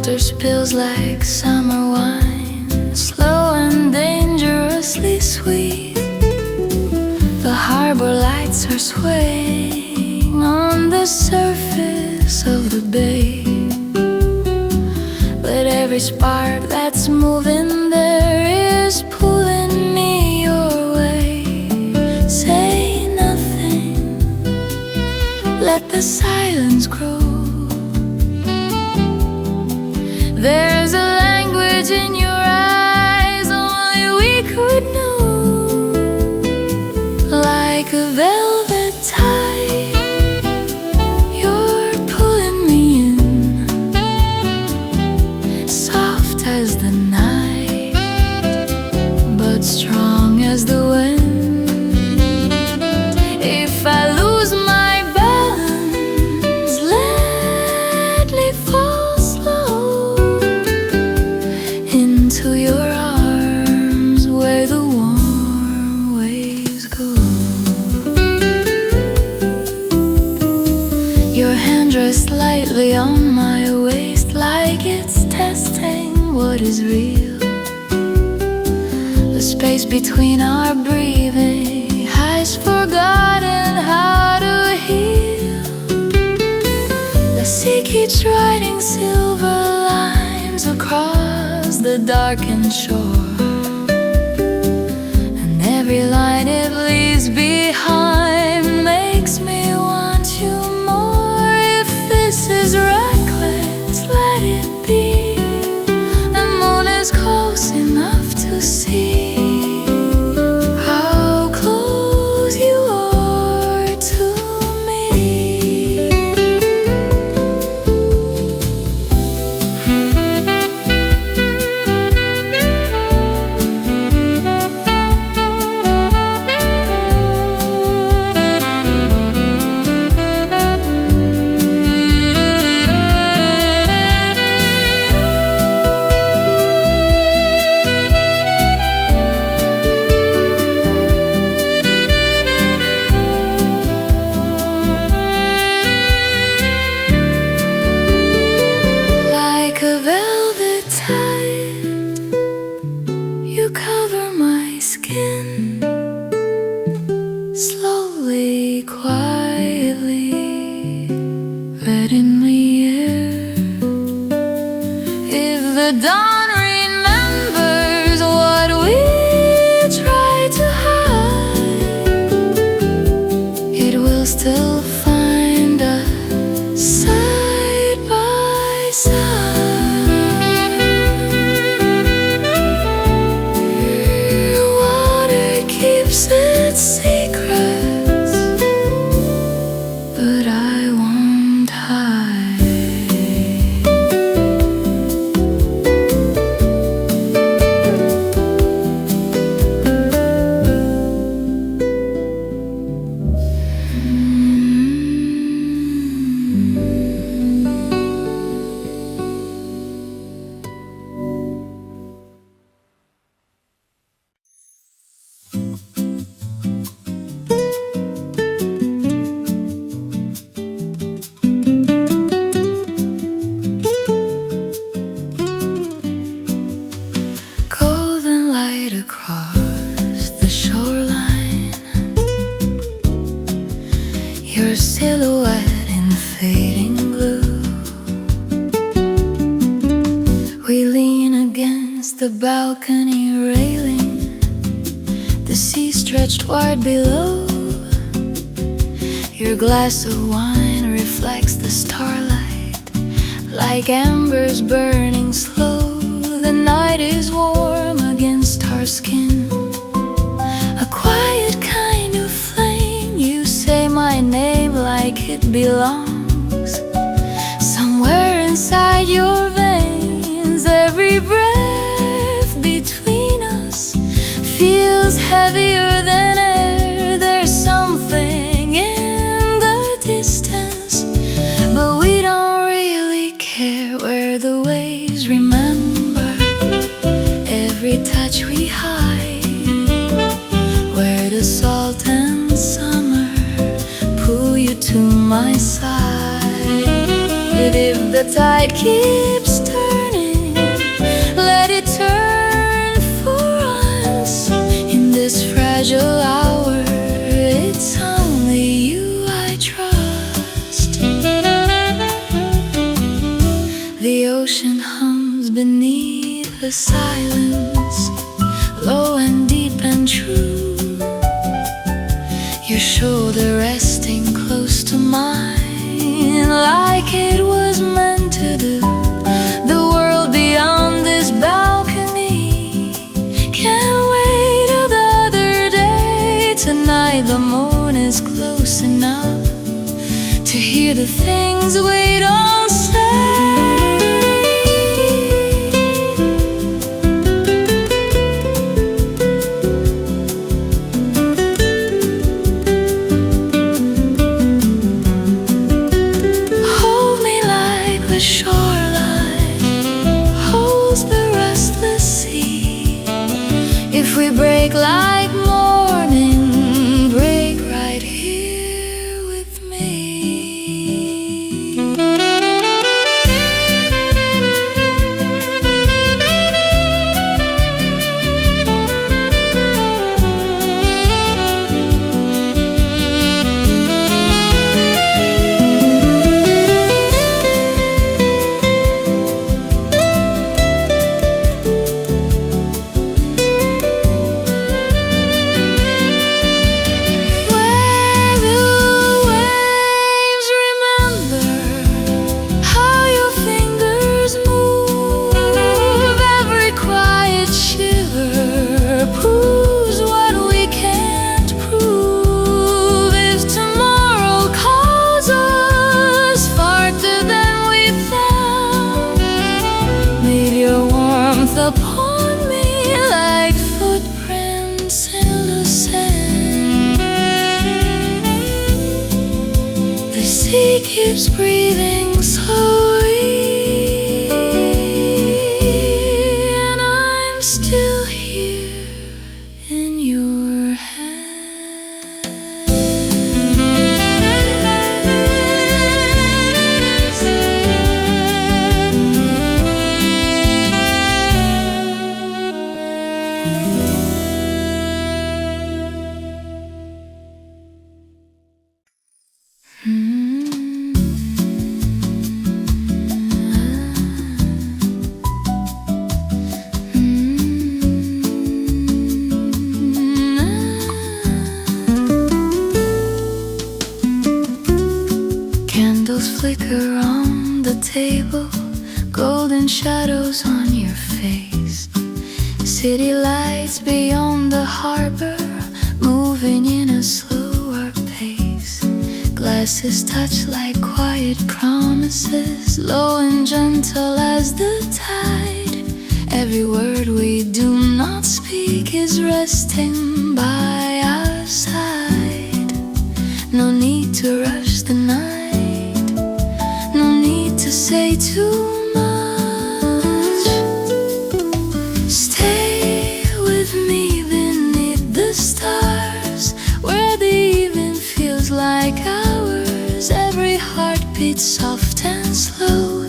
water spills like summer wine, slow and dangerously sweet. The harbor lights are swaying on the surface of the bay, but every spark that's moving there is pulling me your way. Say nothing, let the silence grow. There's a language in your eyes only we could know, like a velvet tide. You're pulling me in, soft as the night, but strong as the wind. If I lose my balance, let me fall slow into your arms where the warm waves go. Your hand rests lightly on my waist, like it's testing what is real. The space between our breathing has forgotten how to heal. The sea keeps writing silver lines across the darkened shore, and every line it leaves behind makes me want you more. If this is reckless, let it be. The moon is close enough to see how close you are to me. Like a velvet tide, you cover my skin, slowly, quietly, letting me in. If the dawn remembers what we tried to hide, it will still find us side by side. Water keeps its secrets, but I won't hide. Golden light across the shoreline, your silhouette in fading blue. We lean against the balcony railing, the sea stretched wide below. Your glass of wine reflects the starlight like embers burning slow. The night is warm against our skin, a quiet kind of flame. You say my name like it belongs somewhere inside your veins. Every breath between us feels heavier than air. There's something in the distance, but we don't really care. Where the waves remember every touch we hide, where the salt and summer pull you to my side. But if the tide keeps turning, a silence, low and deep and true. Your shoulder resting close to mine, like it was meant to do. The world beyond this balcony can't wait another day. Tonight the moon is close enough to hear the things we don't say. Hold me like the shoreline holds the restless sea. If we break like morning, break right here with me. Upon me like footprints in the sand. The sea keeps breathing slowly, and I'm still here in your hands. Candles flicker on the table, golden shadows on your face. City lights beyond the harbor, moving in a slower pace. Glasses touch like quiet promises, low and gentle as the tide. Every word we do not speak is resting by our side. No need to rush the night, no need to say too much. Stay with me beneath the stars, where the evening feels like ours. Every heartbeat soft and slow,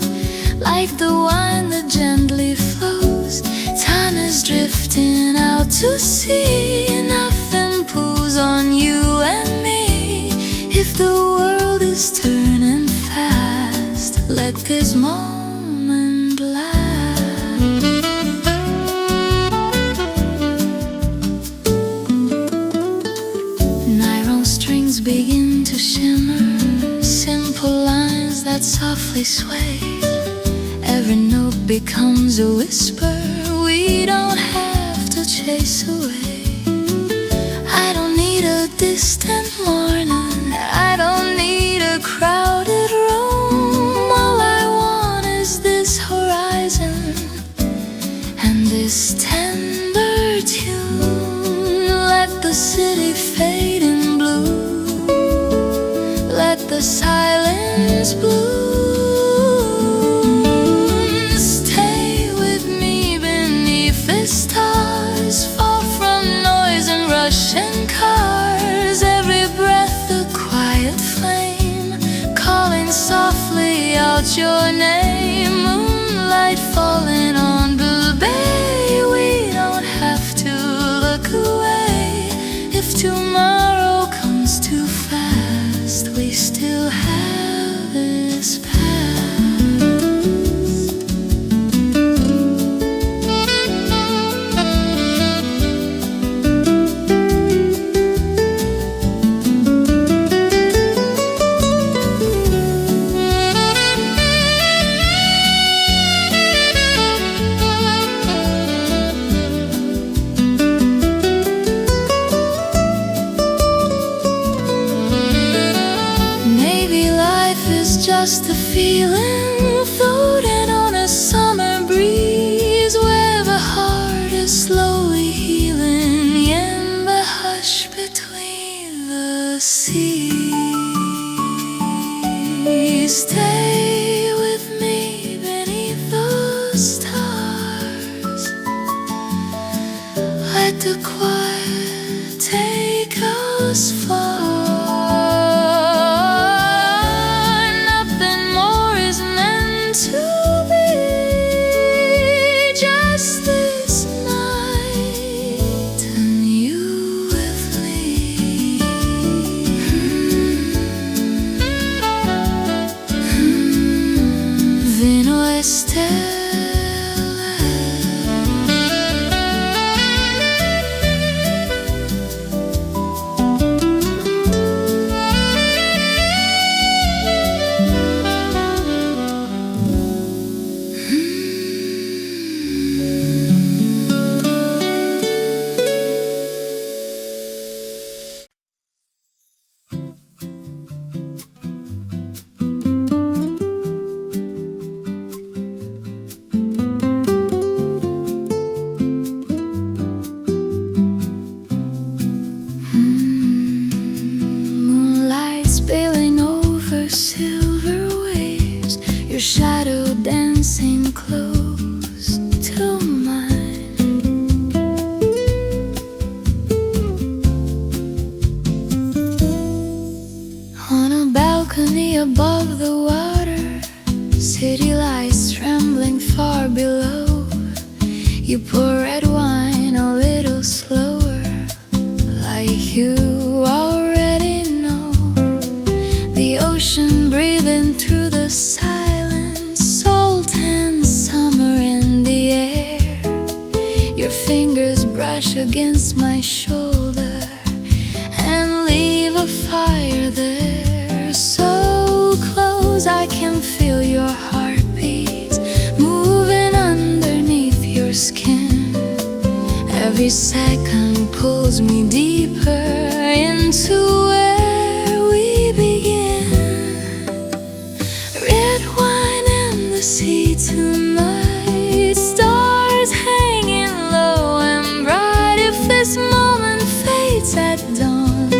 like the wine that gently flows. Time is drifting out to sea, nothing pulls on you and me. If the world is turning fast, let this moment last. Nylon strings begin to shimmer, simple lines that softly sway. Every note becomes a whisper we don't have to chase away. I don't need a distant morning, I don't need a crowded room. All I want is this horizon and this tender tune. Let the city fade in blue, let the silence bloom. Stay with me beneath the stars, far from noise and rushing cars. Every breath a quiet flame, calling softly out your name. Moonlight falling on the bay, we don't have to look away. If tomorrow comes too fast, we still have this past. just a feeling floating on a summer breeze, where the heart is slowly healing in the hush between the seas. Stay with me beneath the stars. Let the quiet take us far. Nothing more is meant to be, just this night and you with me. Vino e stelle. Spilling over silver waves, your shadow dancing close to mine. On a balcony above the water, city lights trembling far below. You pour red wine a little slower, like you already know. The ocean breathing through the silence, salt and summer in the air. Your fingers brush against my shoulder and leave a fire there, so close I can feel your heartbeat moving underneath your skin. Every second pulls me deeper into where we begin. Red wine and the sea tonight, stars hanging low and bright. If this moment fades at dawn,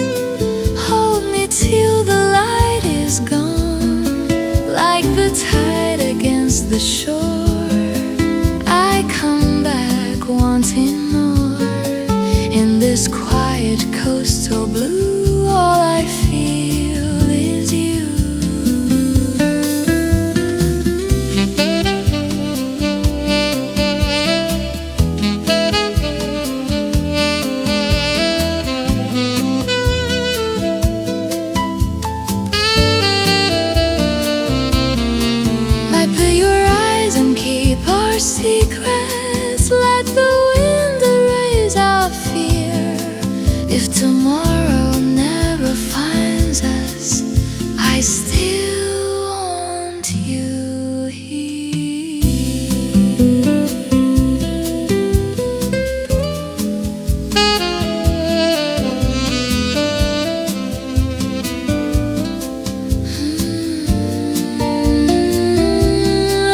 hold me till the light is gone. Like the tide against the shore, I come back wanting more. In this quiet coastal blue, all I feel is you. Wipe your eyes and keep our secrets. Let the wind erase our fear. If tomorrow never finds us, I still want you here.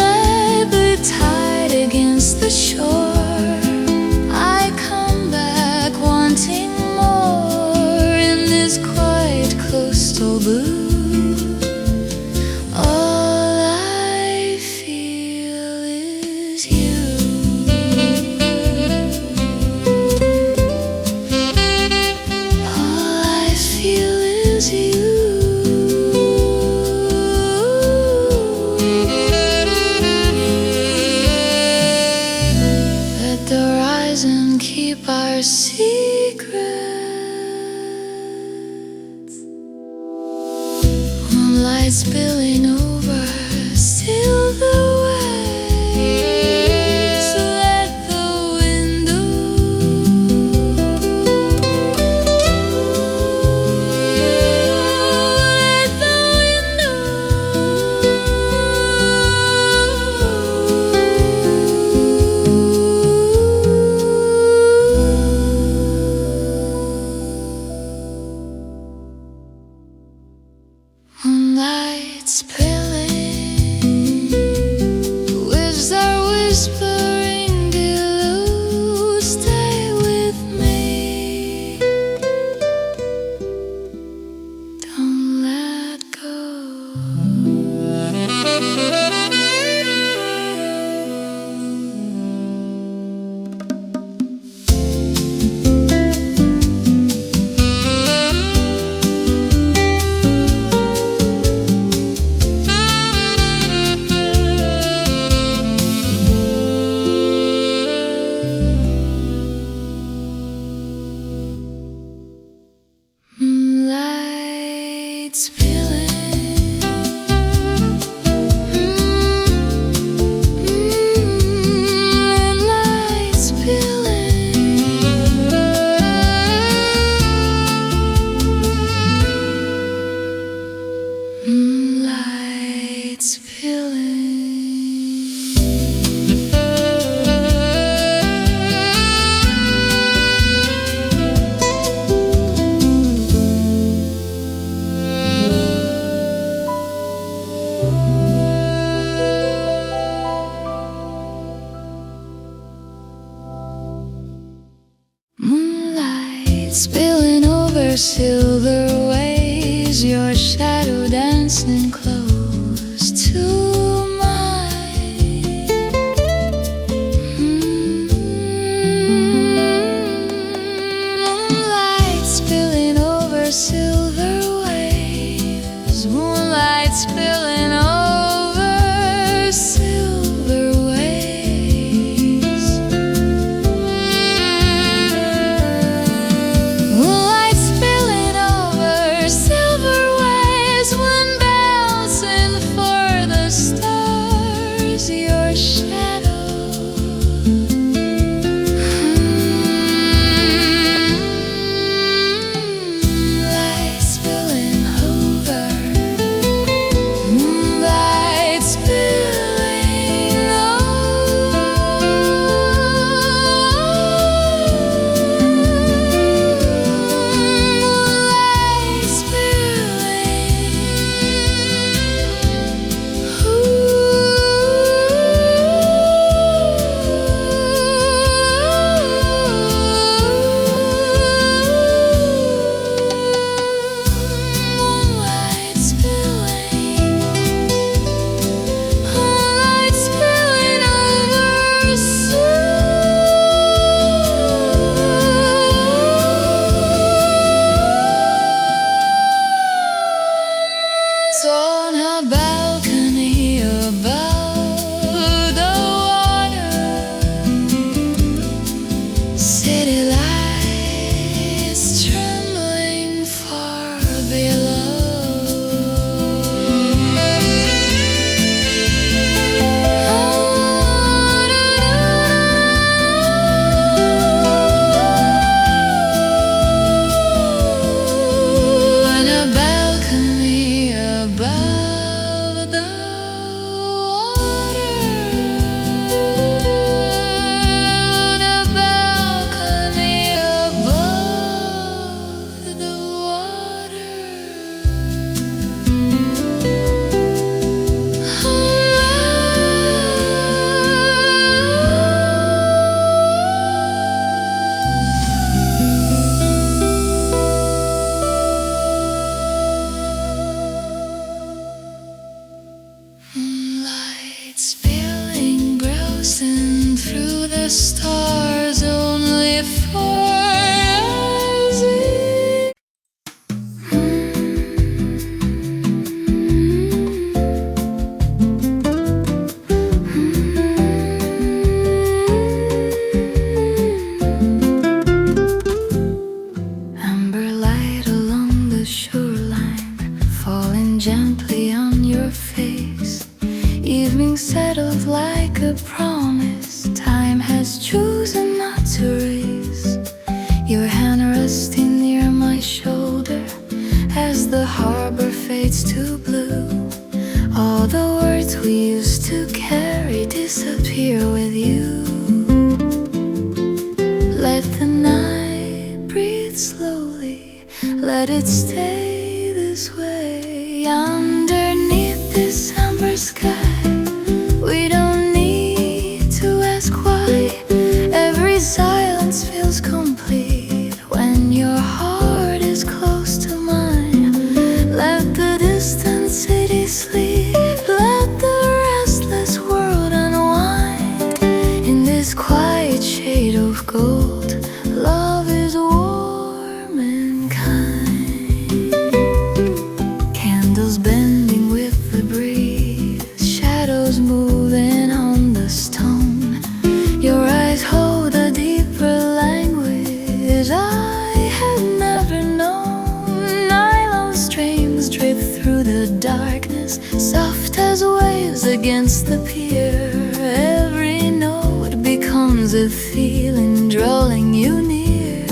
Like the tide against the shore, I come back wanting more. In this quiet coastal blue, all I feel is you. All I feel is you. Let the horizon keep our secrets. Moonlight spilling over silver waves. Let the window, let the window. Moonlight spilling over silver waves, your shadow dancing close to mine. Moonlight spilling over silver waves, moonlight spilling over silver waves. Moonlight spilling over silver waves, wind bouncing for the stars, your shadow. Moonlight spilling over, moonlight spilling moonlight spilling over so on a balcony above the water, city lights trembling far below. On a balcony above the water, on a balcony above the water. Moonlight spilling, browsing through the stars, only for us. Amber light along the shoreline, falling gently on your face. Evening settled like a promise, time has chosen not to race. Your hand resting near my shoulder as the harbor fades to blue. All the words we used to carry disappear with you. Let the night breathe slowly, let it stay this way. Underneath this amber sky, we don't need to ask why. Every silence feels complete when your heart is close to mine. Let the distant city sleep, let the restless world unwind. In this quiet shade of gold, love is warm and kind. Candles bending with the breeze, shadows moving on the stone. Your eyes hold a deeper language I had never known. Nylon strings drip through the darkness, soft as waves against the pier. Every note becomes a feeling drawing you near.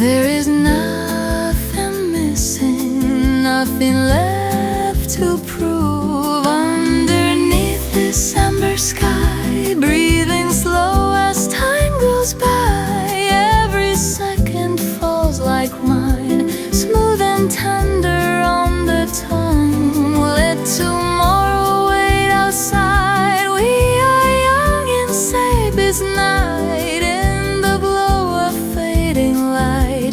There is nothing missing, nothing left to prove. Underneath this amber sky, breathing slow as time goes by. Every second falls like wine, smooth and tender on the tongue. Let tomorrow wait outside. We are young and safe this night in the glow of fading light.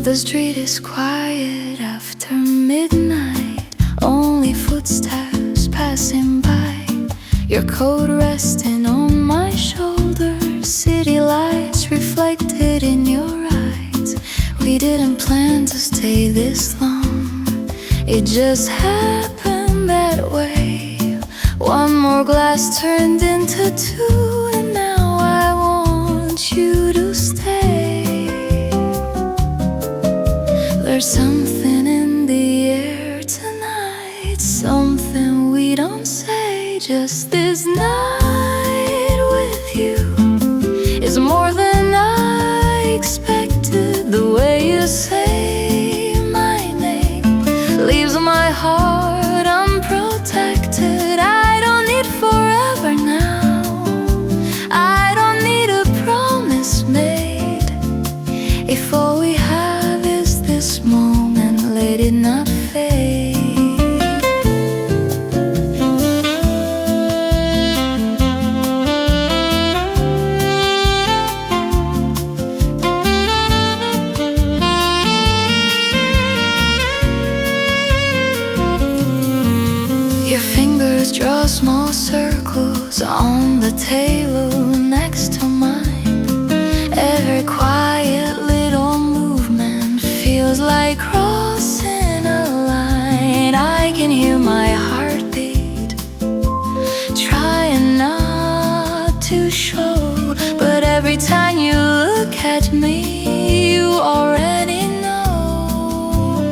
The street is quiet after midnight, only footsteps passing by. Your coat resting on my shoulder, city lights reflected in your eyes. We didn't plan to stay this long, it just happened that way. One more glass turned into two, and now I want you to stay. There's something in the air tonight, something we don't say. Just this night with you is more than I expected. The way you say my name leaves my heart unprotected. I don't need forever now, I don't need a promise made. If all we have is this moment, let it not fade. Your fingers draw small circles on the table next to mine. Every quiet little movement feels like crossing a line. I can hear my heartbeat, trying not to show, but every time you look at me, you already know.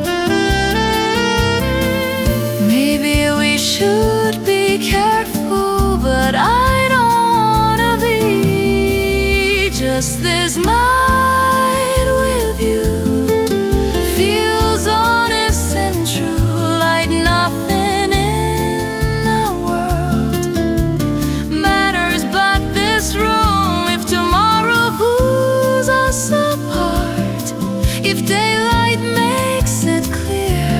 Maybe we should be careful, but I don't wanna be. Just this night with you feels honest and true, like nothing in the world matters but this room. If tomorrow pulls us apart, if daylight makes it clear,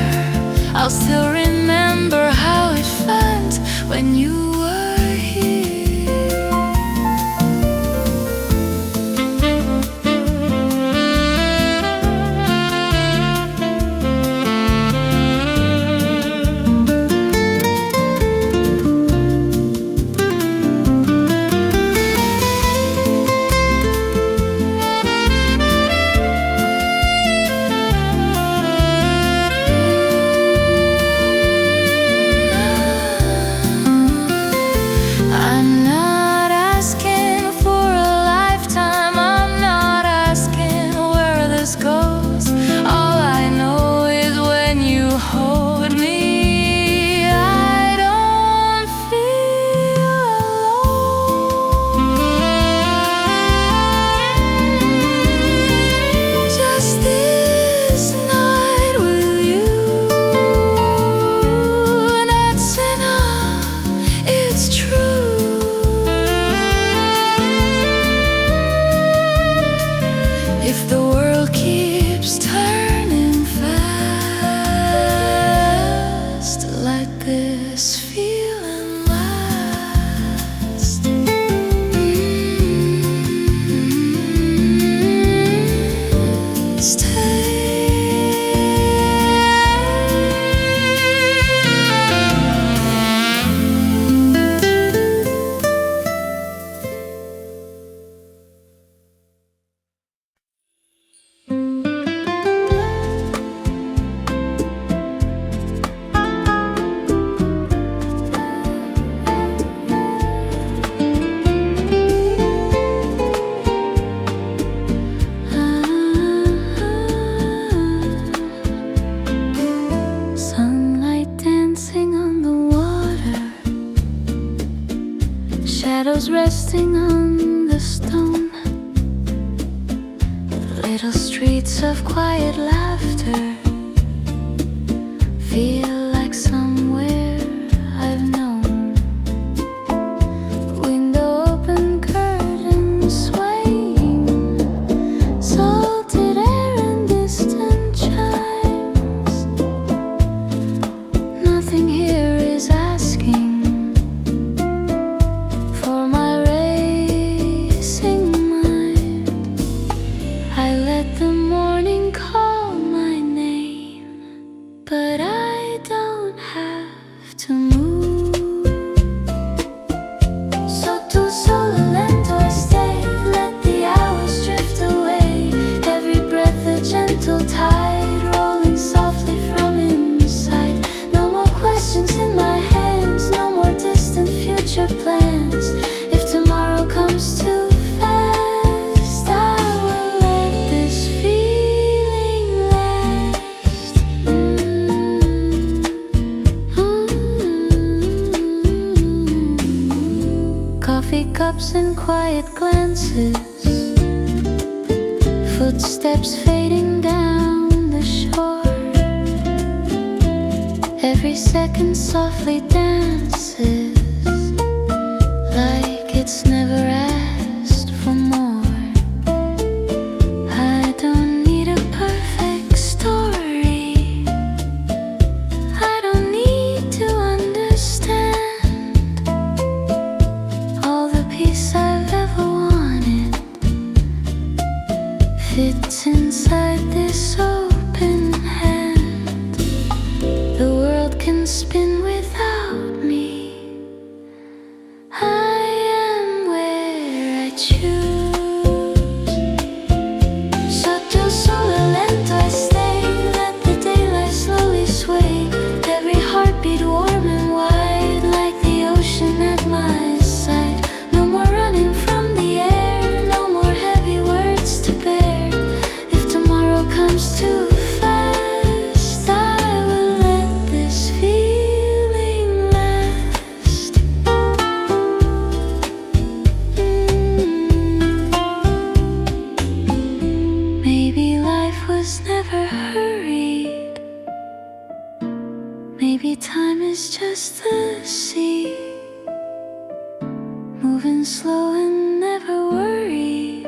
I'll still remember how it felt when you were here. I'm not asking for a lifetime, I'm not asking where this goes. All I know is when you hold me, I don't feel alone. Just this night with you, that's enough, it's true. If the world keeps turning fast, let this feeling last. Stay. Sunlight dancing on the water, shadows resting on the stone. Little streets of quiet laughter feel like somewhere I've known. Window open, curtains swaying, salted air and distant chimes. Nothing here is asking for my racing mind. I let the morning call coffee cups and quiet glances, footsteps fading down the shore. Every second softly dances, like it's never asked for more. I don't need a perfect story, I don't need to understand all the peace I've ever wanted fits inside this open hand. The world can spin without me, I am where I choose. Sotto sole lento I stay, let the daylight slowly sway. Every heartbeat warm and wide, like the ocean at my side. No more running from the air, no more heavy words to bear. If tomorrow comes too fast, I will let this feeling last. Maybe life was never hurried, maybe time is just the sea, moving slow and never worried,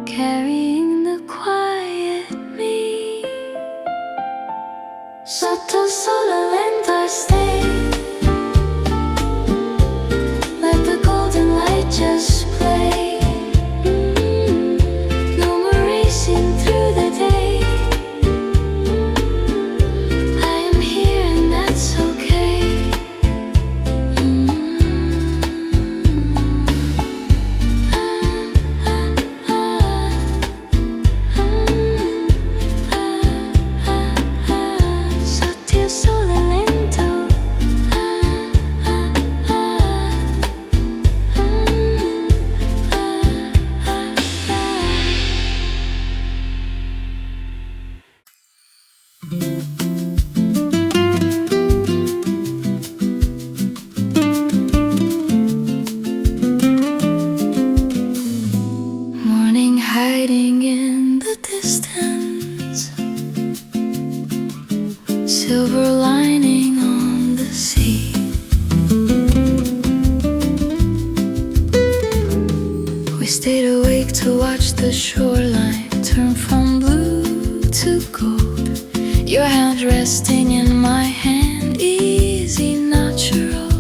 carrying the quiet me. Sotto sole lento I stay, let the golden light just play. No more racing through the day, I am here and that's okay. Sotto sole lento. Morning hiding in the distance, silver lining on the sea. We stayed awake to watch the shoreline turn from blue to gold. Your hand resting in my hand, easy, natural.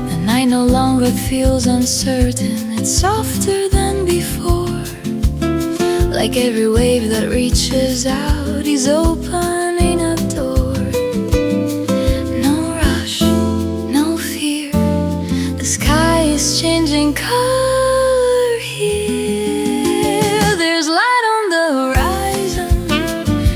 The night no longer feels uncertain, it's softer than before. Like every wave that reaches out, he's opening a door. No rush, no fear, the sky is changing color here. There's light on the horizon,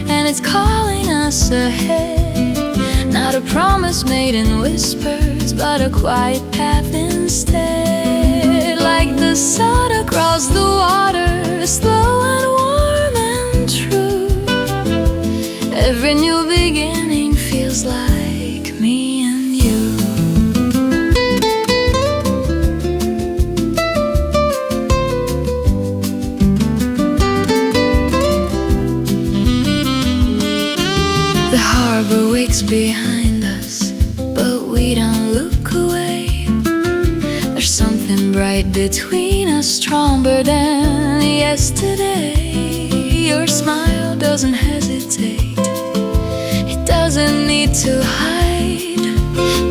and it's calling us ahead. Not a promise made in whispers, but a quiet path instead. Like the sun across the water, slow and warm and true. Every new beginning feels like me and you. The harbor wakes behind us, but we don't look away. There's something bright between us, stronger than yesterday. Your smile doesn't hesitate, it doesn't need to hide.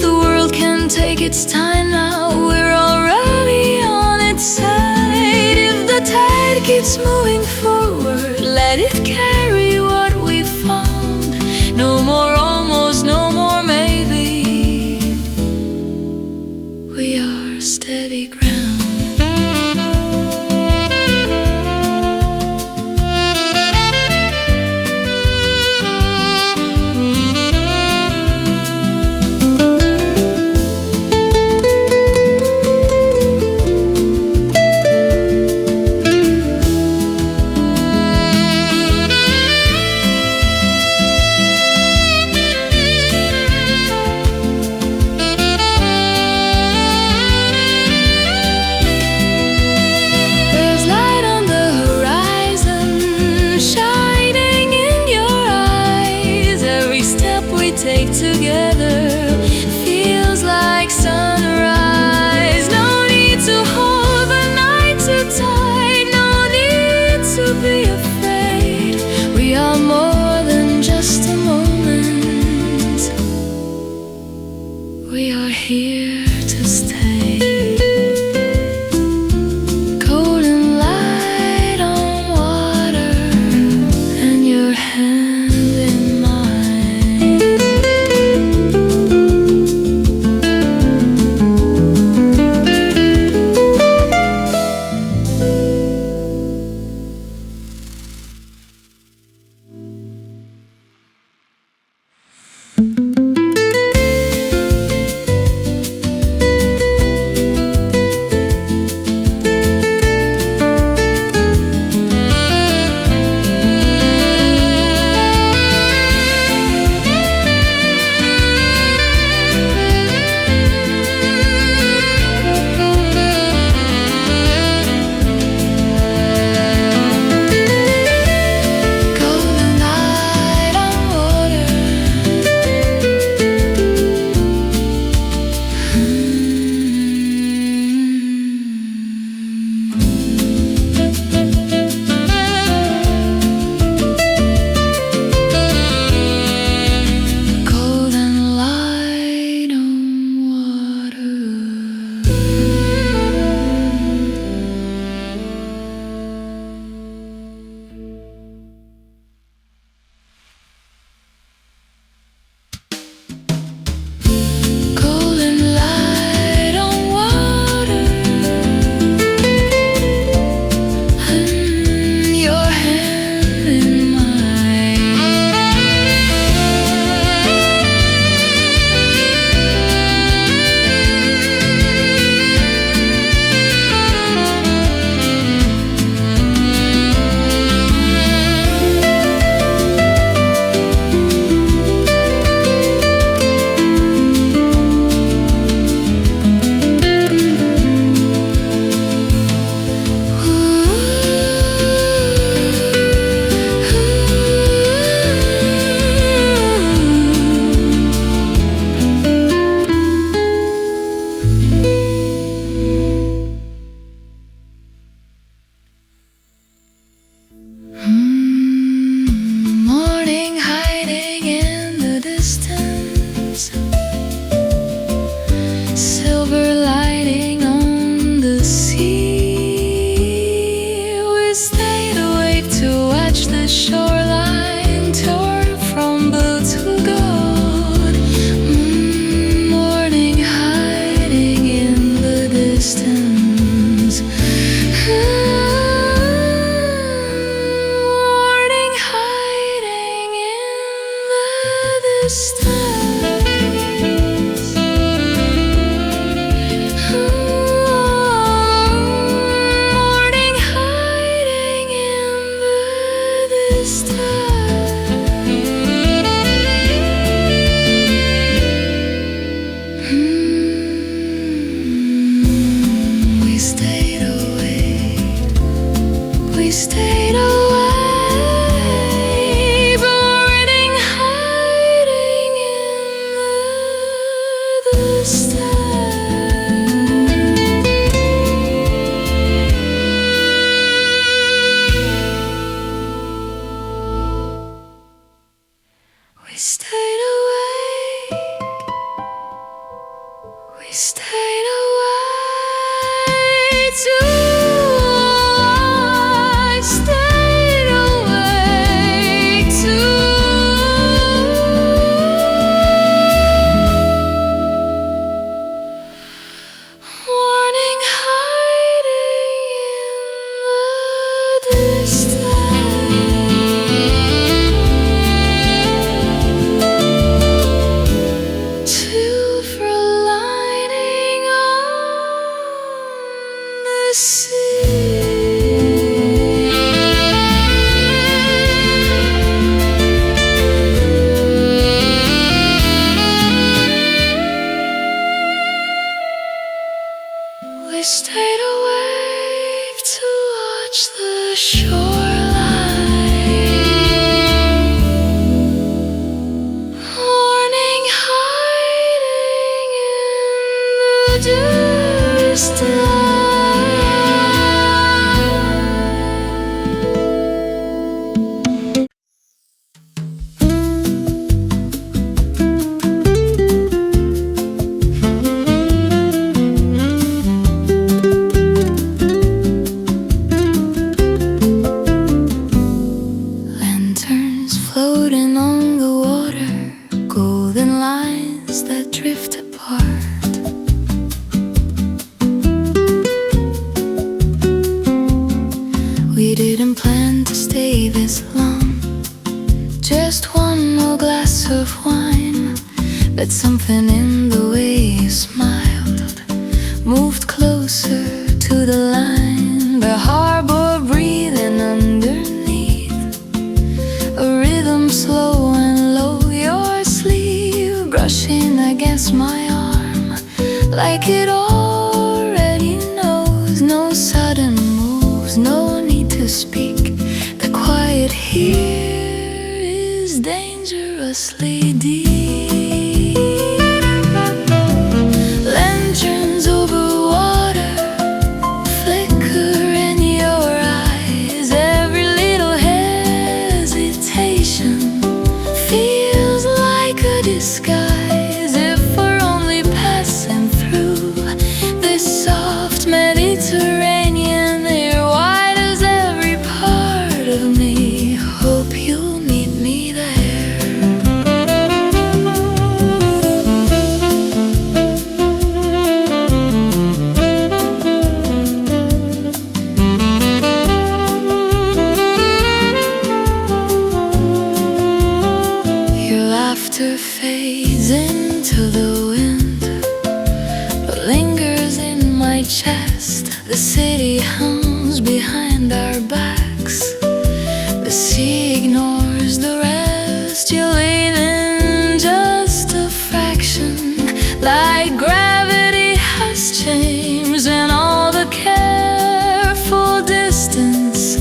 The world can take its time now, we're already on its side. If the tide keeps moving forward, let it carry what we found. No more almost, no more maybe, we are steady ground. We are here to stay. Golden light on water, and your hand in mine. Morning hiding in the distance, silver lighting on the sea. We stayed awake to watch the shoreline turn from blue to gold. Morning hiding in the distance. Morning hiding in the distance. Morning hiding in the distance. We stayed awake. We stayed away, burning, hiding in the distance. We stayed away. We stayed away too. We stayed awake to watch the shoreline, morning hiding in the distance. heart. We didn't plan to stay this long, just one more glass of wine. But something in the way you smiled moved closer to the line. The harbor breathing underneath, a rhythm slow and low. Your sleeve brushing against my arm, like it already knows. No sudden moves, no need to speak. The quiet here is dangerously deep. Lanterns over water flicker in your eyes. Every little hesitation feels like a disguise. If we're only passing through this soft Mediterranean air, why does every part of me hope you'll meet me there? Your laughter fades into the wind, but lingers in my chest. The city hums behind our backs, the sea ignores the rest. You're leaving just a fraction, like gravity has changed, and all the careful distance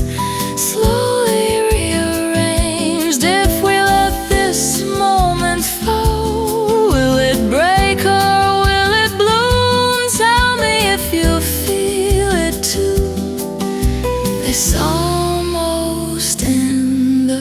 slowly rearranged. If we let this moment fall, will it break or will it bloom? Tell me if you feel it too, this almost in the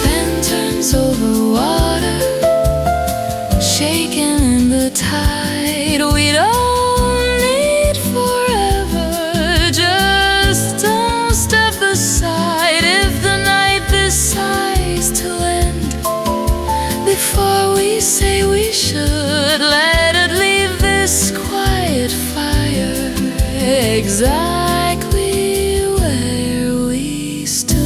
lanterns over water, shaking in the tide. We don't need forever, just don't step aside. If the night decides to end before we say we should, let it leave this quiet fire exactly where we stood.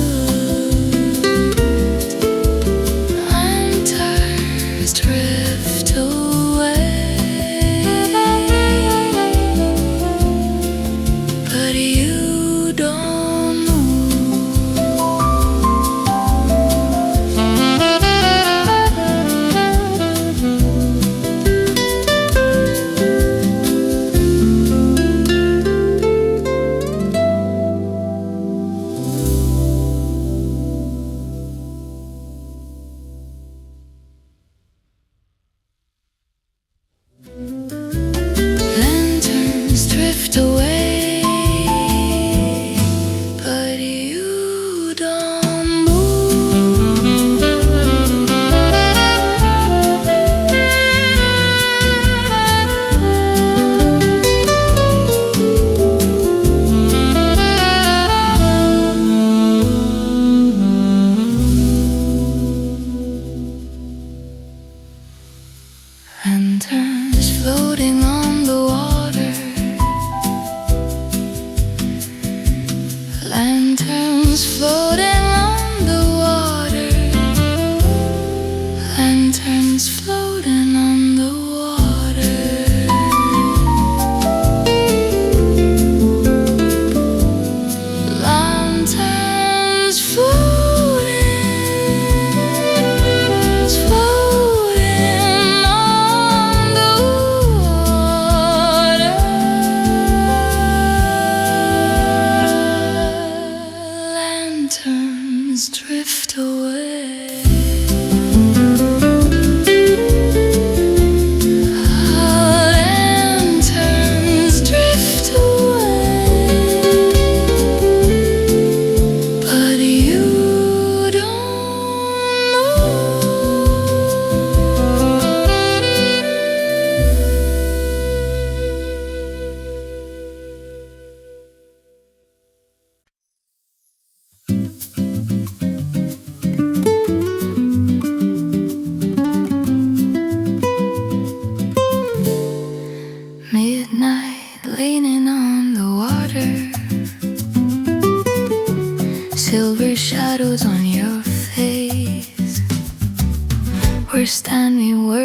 Lanterns drift away, but you don't lanterns drift away, but you don't move. Lanterns floating on the water, lanterns floating on the water, lanterns floating on the water. Lanterns floating on the water.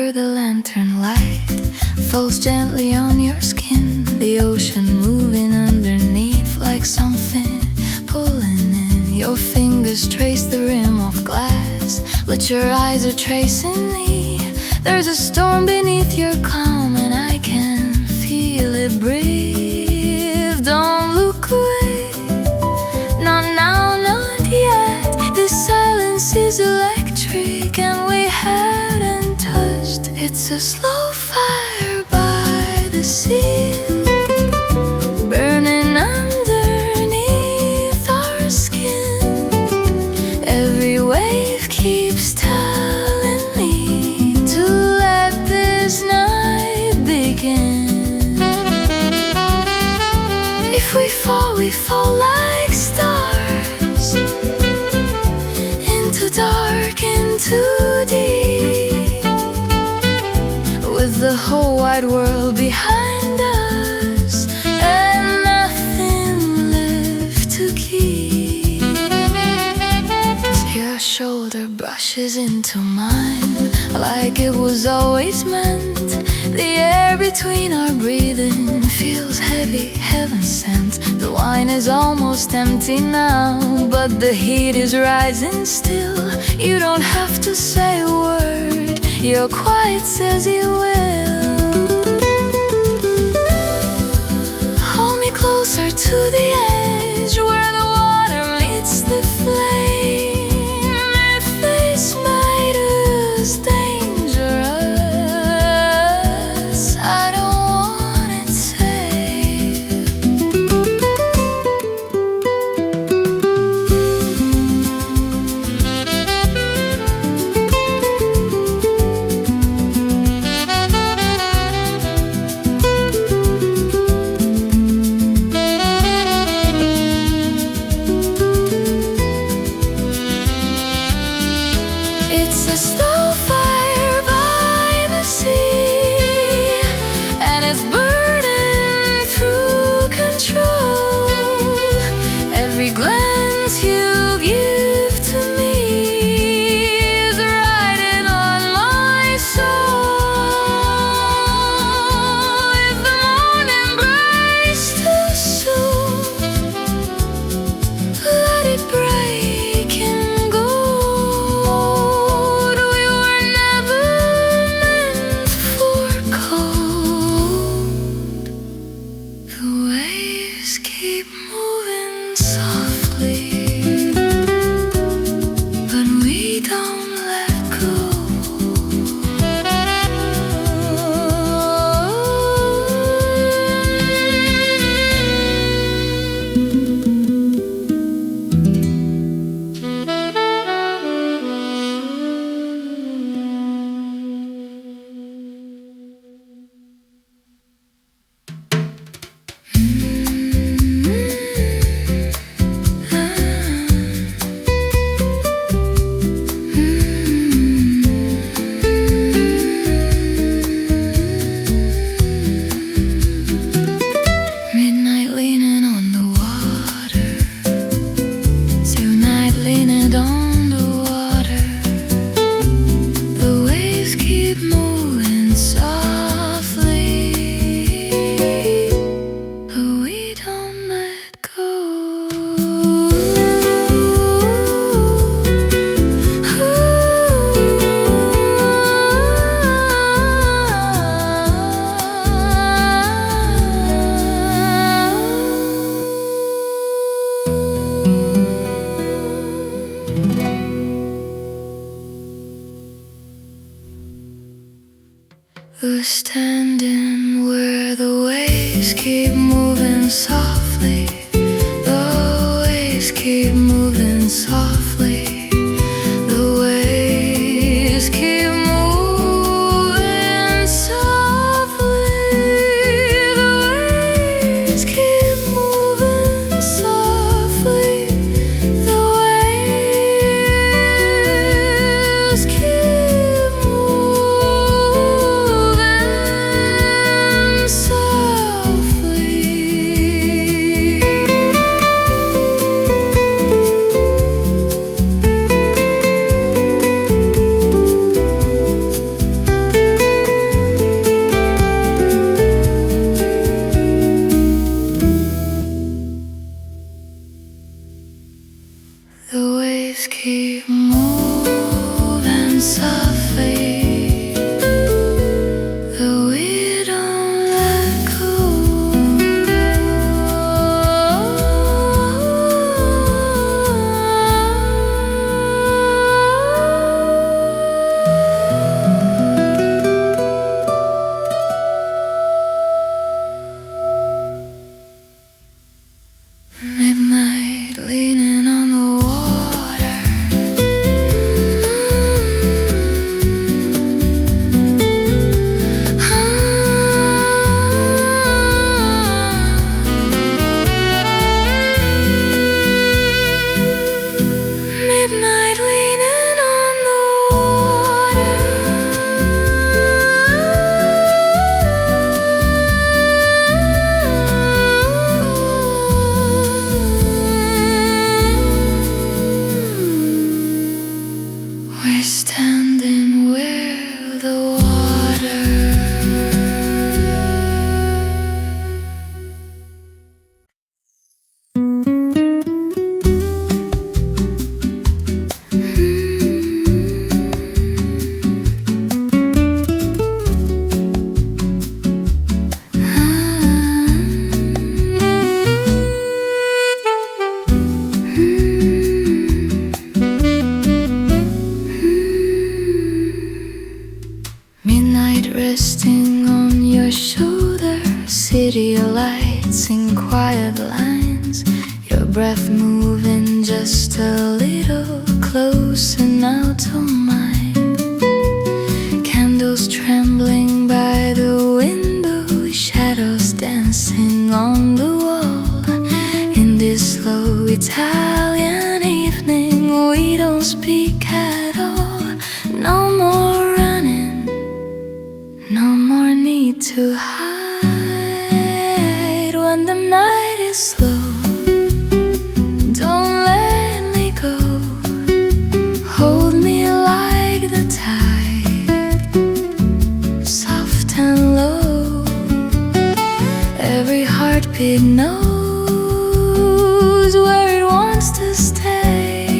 where the lantern light falls gently on your skin, the ocean moving underneath like something pulling in. Your fingers trace the rim of glass, but your eyes are tracing me. There's a storm beneath your calm, and I can feel it breathe. Don't look away, not now, not yet. This silence is electric, and we hadn't touched. It's a slow fire by the sea, burning underneath our skin. Every wave keeps telling me to let this night begin. If we fall like stars, into dark, into deep, with the whole wide world behind us and nothing left to keep. Your shoulder brushes into mine like it was always meant. The air between our breathing feels heavy, heaven sent. The wine is almost empty now, but the heat is rising still. You don't have to say a word, your quiet says you will. Hold me closer to the edge where the water meets the flame. If this night is dangerous, I don't want it safe. It's a slow fire by the sea, and it's burning through control. Every glance you give to me is writing on my soul. If the morning breaks too soon, let it break in gold. We were never meant for cold. The waves keep moving softly, but we don't let go. Midnight leaning on the water, tonight leaning on the water. The waves keep moving softly, but we don't let go. We're standing where the waves keep moving softly. The waves keep moving softly. The waves keep moving softly. The waves keep moving softly. The waves keep moving softly. Night resting on your shoulder, city lights in quiet lines, your breath moving just a little closer now to mine. Candles trembling by the window, shadows dancing on the wall. In this slow Italian evening, we don't speak at all. No more running, no more need to hide. When the night is slow, don't let me go. Hold me like the tide, soft and low. Every heartbeat knows where it wants to stay.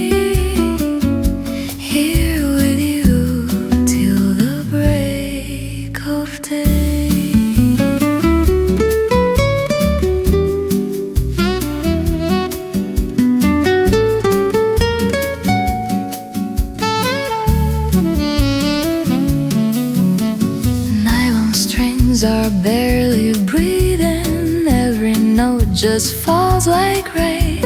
Here with you till the break of day. Nylon strings are barely breathing, every note just falls like rain.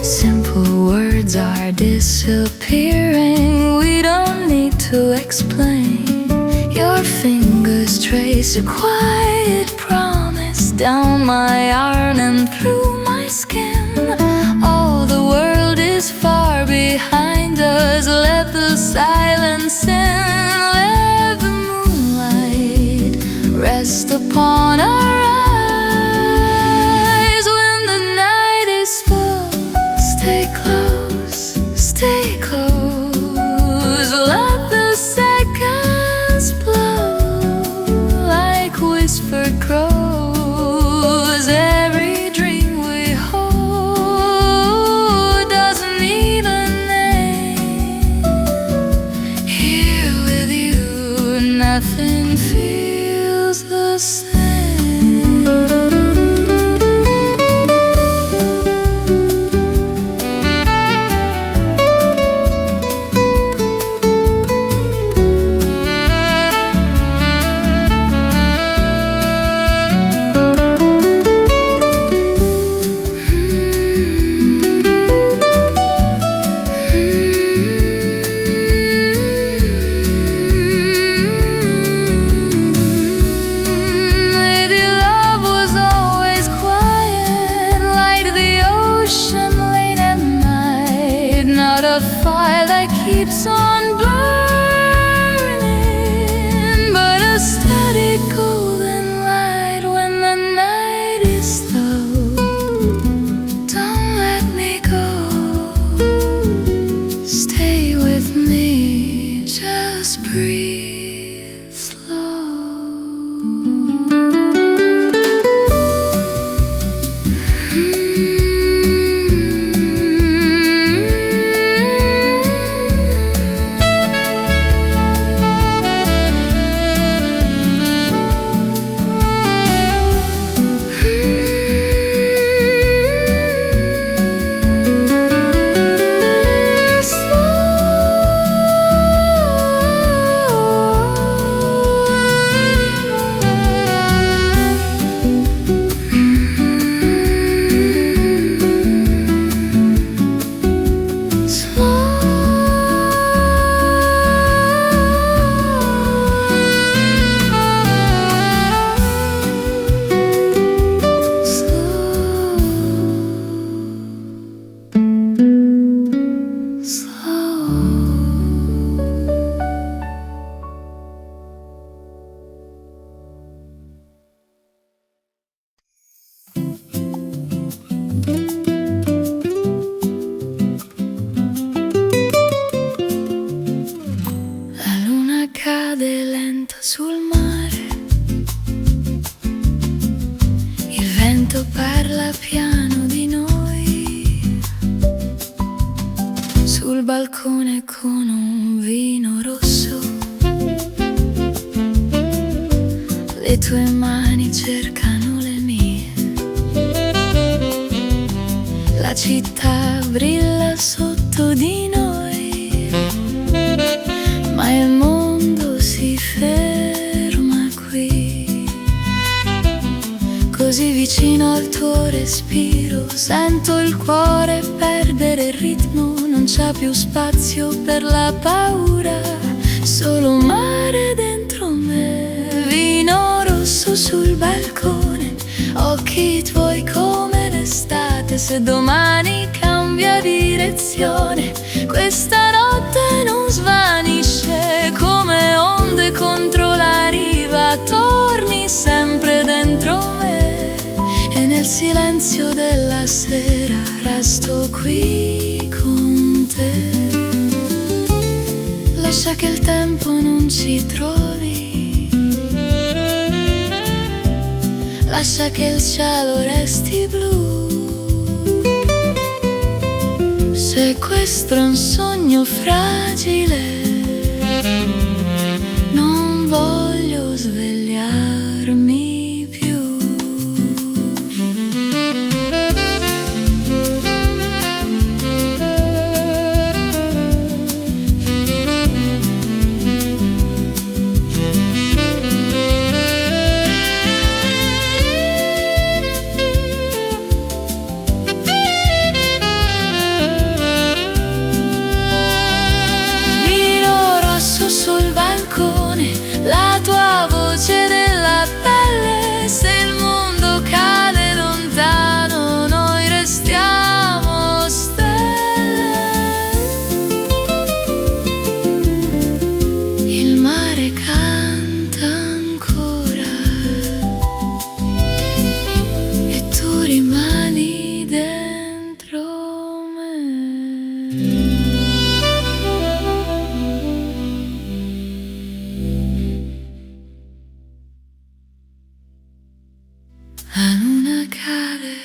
Simple words are disappearing, we don't need to explain. Your fingers trace a quiet promise down my arm and through my skin. All the world is far behind us, let the silence in. Let the moonlight rest upon our eyes. When the night is full, stay close, stay close. Let the seconds blow like whispered crows. Every dream we hold doesn't need a name. Here with you, nothing feels the same. A fire that keeps on burning, but a steady golden light. When the night is slow, don't let me go. Stay with me, just breathe slow. Sul mare, il vento parla piano di noi, sul balcone con un vino rosso, le tue mani cercano le mie, la città brilla sotto di noi, ma il mondo si ferma al tuo respiro, sento il cuore perdere il ritmo, non c'è più spazio per la paura, solo mare dentro me, vino rosso sul balcone, occhi tuoi come l'estate, se domani cambia direzione, questa notte non svanisce come onde contro la riva, torni sempre dentro me e nel silenzio della sera resto qui con te. Lascia che il tempo non ci trovi, lascia che il cielo resti blu, se questo è un sogno fragile non voglio svegliarmi più. Sul balcone, la tua voce nella pelle, se il mondo cade lontano noi restiamo stelle. Il mare canta ancora e tu rimani dentro me. La luna cade,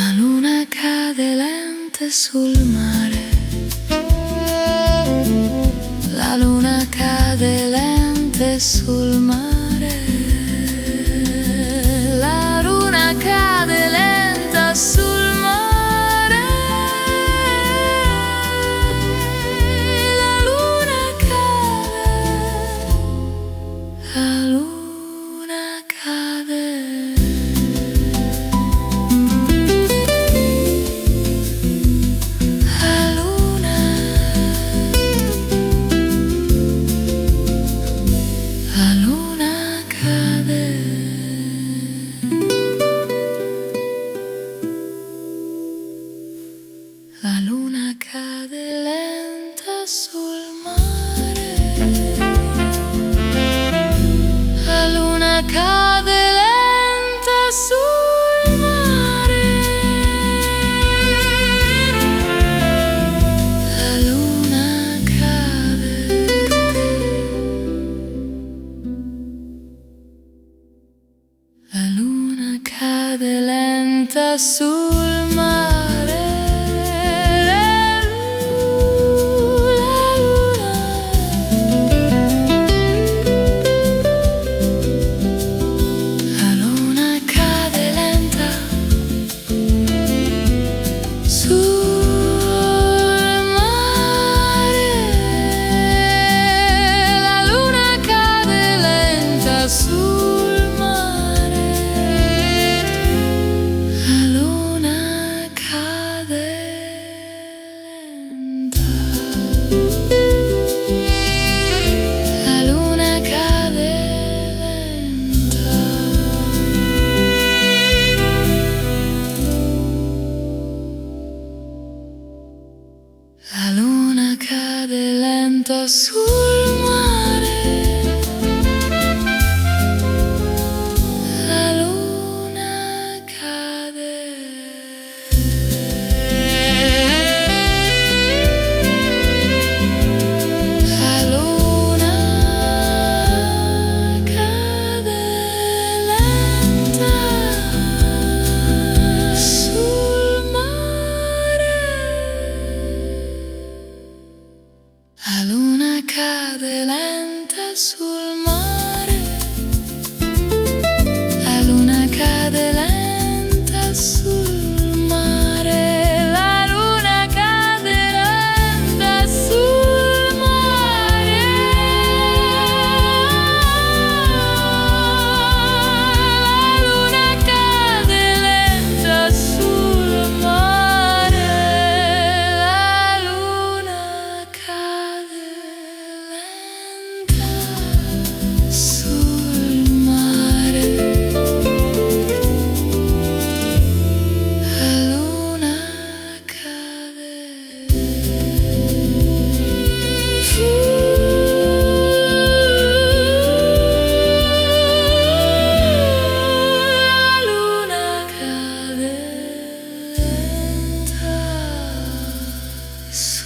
la luna cade lenta sul mare. La luna cade lente sul mare, la luna cade lenta sul mare, la luna cade, la luna cade. La luna cade, la luna cade lenta sul mare, la luna cade lenta sul mare, la luna cade. La luna cade lenta sul mare, la luna, la luna cade lenta sul mare, la luna cade lenta sul mare. La luna cade lenta, la luna cade lenta, la luna cade lenta sul mare. La luna cade, la luna cade lenta sul mare, la luna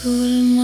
Pull